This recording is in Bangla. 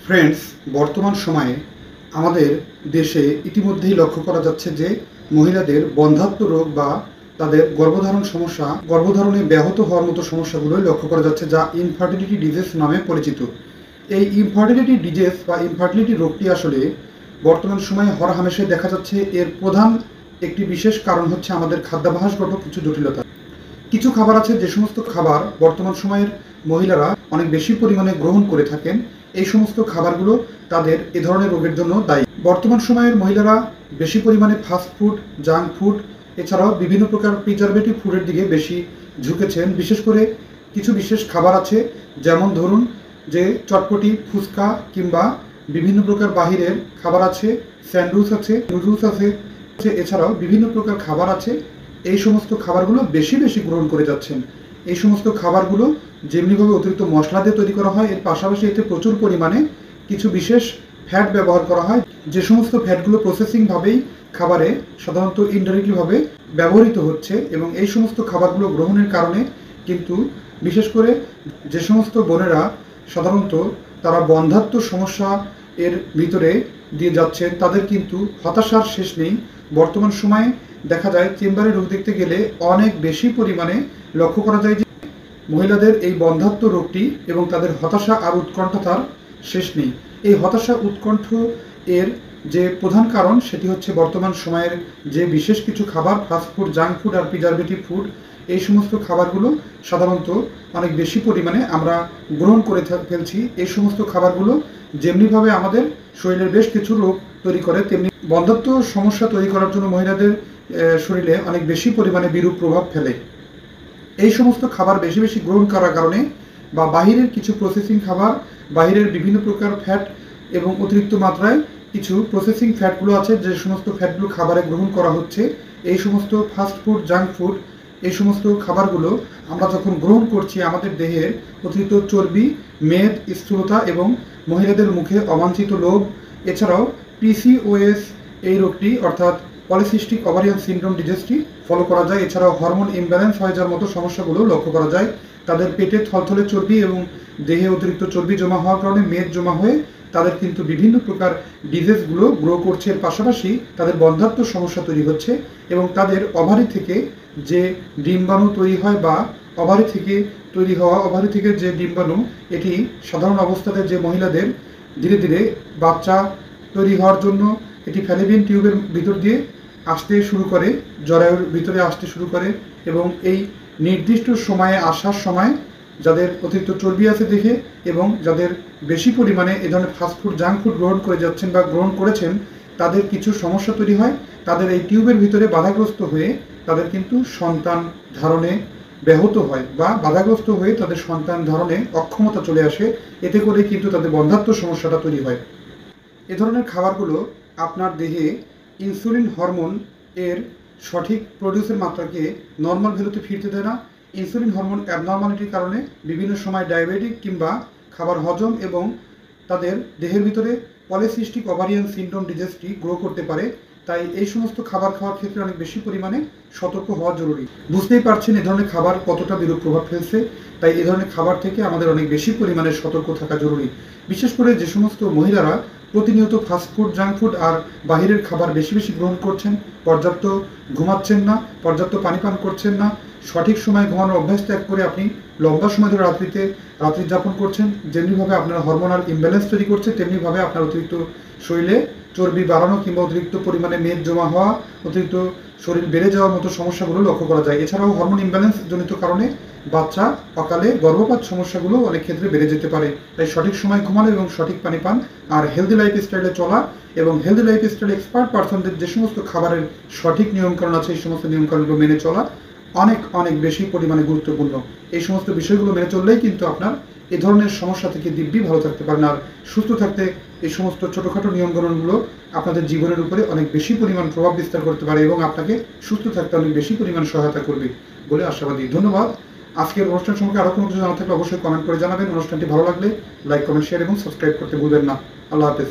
ফ্রেন্ডস, বর্তমান সময়ে আমাদের দেশে ইতিমধ্যেই লক্ষ্য করা যাচ্ছে যে মহিলাদের বন্ধ্যাত্ব রোগ বা তাদের গর্ভধারণে ব্যাহত হওয়ার মতো সমস্যাগুলোই লক্ষ্য করা যাচ্ছে, যা ইনফার্টিলিটি ডিজিজ নামে পরিচিত। এই ইনফার্টিলিটি ডিজিজ বা ইনফার্টিলিটি রোগটি আসলে বর্তমান সময়ে হরহামেশাই দেখা যাচ্ছে। এর প্রধান একটি বিশেষ কারণ হচ্ছে আমাদের খাদ্যাভ্যাসগত কিছু জটিলতা। কিছু খাবার আছে যে সমস্ত খাবার বর্তমান সময়ের মহিলারা অনেক বেশি পরিমাণে গ্রহণ করে থাকেন। এই সমস্ত খাবারগুলো তাদের এ ধরনের রোগের জন্য দায়ী। বর্তমান সময়ের মহিলারা বেশি পরিমাণে ফাস্ট ফুড, জাঙ্ক ফুড, এছাড়াও বিভিন্ন প্রকার প্রিজারভেটিভ ফুডের দিকে বেশি ঝুঁকেছেন। বিশেষ করে কিছু বিশেষ খাবার আছে, যেমন ধরুন যে চটপটি, ফুচকা কিংবা বিভিন্ন প্রকার বাহিরের খাবার আছে, স্যান্ডউইচ আছে, নুডলস আছে, এছাড়াও বিভিন্ন প্রকার খাবার আছে। এই সমস্ত খাবারগুলো বেশি বেশি গ্রহণ করে যাচ্ছেন। এই সমস্ত খাবারগুলো যেমনিভাবে অতিরিক্ত মশলা দিয়ে তৈরি করা হয়, এর পাশাপাশি এতে প্রচুর পরিমাণে কিছু বিশেষ ফ্যাট ব্যবহার করা হয়, যে সমস্ত ফ্যাটগুলো প্রসেসিংভাবেই খাবারে সাধারণত ইনডাইরেক্টলিভাবে ব্যবহৃত হচ্ছে। এবং এই সমস্ত খাবারগুলো গ্রহণের কারণে কিন্তু বিশেষ করে যে সমস্ত বোনেরা সাধারণত তারা বন্ধ্যাত্ব সমস্যা এর ভিতরে দিয়ে যাচ্ছেন, তাদের কিন্তু হতাশার শেষ নেই। বর্তমান সময়ে দেখা যায় চেম্বারে রোগ দেখতে গেলে অনেক বেশি পরিমাণে লক্ষ্য করা যায় যে মহিলাদের এই বন্ধ্যাত্ব রোগটি এবং তাদের হতাশা আর উৎকণ্ঠা তার শেষ নেই। এই হতাশা উৎকণ্ঠ এর যে প্রধান কারণ সেটি হচ্ছে বর্তমান সময়ের যে বিশেষ কিছু খাবার, ফাস্টফুড, জাঙ্ক ফুড আর প্রিজারভেটিভ ফুড। এই সমস্ত খাবারগুলো সাধারণত অনেক বেশি পরিমাণে আমরা গ্রহণ করে ফেলছি। এই সমস্ত খাবারগুলো যেমনিভাবে আমাদের শরীরের বেশ কিছু রোগ তৈরি করে, তেমনি বন্ধ্যাত্ব সমস্যা তৈরি করার জন্য মহিলাদের শরীরে অনেক বেশি পরিমাণে বিরূপ প্রভাব ফেলে। এই সমস্ত খাবার বেশি বেশি গ্রহণ করার কারণে বা বাহিরের কিছু প্রসেসিং খাবার, বাহিরের বিভিন্ন প্রকার ফ্যাট এবং অতিরিক্ত মাত্রায় কিছু প্রসেসিং ফ্যাটগুলো আছে, যে সমস্ত ফ্যাটগুলো খাবারে গ্রহণ করা হচ্ছে, এই সমস্ত ফাস্ট ফুড, জাঙ্ক ফুড, এই সমস্ত খাবারগুলো আমরা যখন গ্রহণ করছি, আমাদের দেহের অতিরিক্ত চর্বি, মেদ, স্থূলতা এবং মহিলাদের মুখে অবাঞ্ছিত লোভ, এছাড়াও পিসিওএস এই রোগটি অর্থাৎ পলিসিস্টিক ওভারিয়ান সিনড্রোম ডিজিজটি ফলো করা যায়। এছাড়াও হরমোন ইমব্যালেন্স হয়ে যাওয়ার মতো সমস্যাগুলো লক্ষ্য করা যায়। তাদের পেটে থলথলে চর্বি এবং দেহে অতিরিক্ত চর্বি জমা হওয়ার কারণে মেদ জমা হয়ে তাদের কিন্তু বিভিন্ন প্রকার ডিজিজগুলো গ্রো করছে। এর পাশাপাশি তাদের বন্ধ্যাত্ব সমস্যা তৈরি হচ্ছে এবং তাদের ওভারি থেকে যে ডিম্বাণু তৈরি হয় বা ওভারি থেকে যে ডিম্বাণু, এটি সাধারণ অবস্থাতে যে মহিলাদের ধীরে ধীরে বাচ্চা তৈরি হওয়ার জন্য এটি ফ্যালোপিয়ান টিউবের ভিতর দিয়ে আসতে শুরু করে, জরায়ুর ভিতরে আসতে শুরু করে এবং এই নির্দিষ্ট সময়ে আসার সময় যাদের অতিরিক্ত চর্বি আছে দেখে এবং যাদের বেশি পরিমাণে এ ধরনের ফাস্টফুড, জাঙ্ক ফুড গ্রহণ করে যাচ্ছেন বা গ্রহণ করেছেন, তাদের কিছু সমস্যা তৈরি হয়। তাদের এই টিউবের ভিতরে বাধাগ্রস্ত হয়ে তাদের কিন্তু সন্তান ধারণে ব্যাহত হয় বা বাধাগ্রস্ত হয়ে তাদের সন্তান ধারণে অক্ষমতা চলে আসে। এতে করে কিন্তু তাদের বন্ধ্যাত্ব সমস্যাটা তৈরি হয়। এ ধরনের খাবারগুলো আপনার দেহে ইনসুলিন হরমোন এর সঠিক প্রডিউসের মাত্রাকে নর্মাল ভ্যালুতে ফিরতে দেয় না। ইনসুলিন হরমোন অ্যাবনর্মালিটির কারণে বিভিন্ন সময় ডায়াবেটিক কিংবা খাবার হজম এবং তাদের দেহের ভিতরে পলিসিস্টিক ওভারিয়ান সিনড্রোম ডিজিজটি গ্রো করতে পারে। তাই এই সমস্ত খাবার খাওয়ার ক্ষেত্রে অনেক বেশি পরিমাণে সতর্ক হওয়া জরুরি। বুঝতেই পারছেন এ ধরনের খাবার কতটা বিরূপ প্রভাব ফেলছে। তাই এ ধরনের খাবার থেকে আমাদের অনেক বেশি পরিমাণে সতর্ক থাকা জরুরি। বিশেষ করে যে সমস্ত মহিলারা প্রতিনিয়ত ফাস্টফুড, জাঙ্ক ফুড আর বাহিরের খাবার বেশি বেশি গ্রহণ করছেন, পর্যাপ্ত ঘুমাচ্ছেন না, পর্যাপ্ত পানি পান করছেন না, সঠিক সময় ঘুমানোর অভ্যাস ত্যাগ করে আপনি লম্বা সময় ধরে রাত্রি যাপন করছেন, যেমনিভাবে আপনার হরমোনাল ইমব্যালেন্স তৈরি করছে, তেমনিভাবে আপনার অতিরিক্ত শরীরে চর্বি বাড়ানো কিংবা অতিরিক্ত পরিমাণে মেদ জমা হওয়া, অতিরিক্ত শরীর বেড়ে যাওয়ার মতো সমস্যাগুলো লক্ষ্য করা যায়। এছাড়াও হরমোন ইমব্যালেন্স জনিত কারণে বাচ্চা অকালে গর্ভপাত সমস্যাগুলো অনেক ক্ষেত্রে বেড়ে যেতে পারে। তাই সঠিক সময় ঘুমানো এবং সঠিক পানি পান আর হেলদি লাইফ স্টাইলে চলা এবং হেলদি লাইফ স্টাইল এক্সপার্ট পার্সনদের যে সমস্ত খাবারের সঠিক নিয়মকানুন আছে, এই সমস্ত নিয়মকানুনগুলো মেনে চলা অনেক অনেক বেশি পরিমাণে গুরুত্বপূর্ণ। এই সমস্ত বিষয়গুলো মেনে চললেই কিন্তু আপনার এ ধরনের সমস্যা থেকে দিব্যি ভালো থাকতে পারেন। আর সুস্থ থাকতে এই সমস্ত ছোটোখাটো নিয়মকানুনগুলো আপনাদের জীবনের উপরে অনেক বেশি পরিমাণ প্রভাব বিস্তার করতে পারে এবং আপনাকে সুস্থ থাকতে অনেক বেশি পরিমাণ সহায়তা করবে বলে আশাবাদী। ধন্যবাদ। আজকের অনুষ্ঠান সম্পর্কে আরও কোনো কিছু জানা থাকলে অবশ্যই কমেন্ট করে জানাবেন। অনুষ্ঠানটি ভালো লাগলে লাইক, কমেন্ট, শেয়ার এবং সাবস্ক্রাইব করতে ভুলবেন না। আল্লাহ হাফেজ।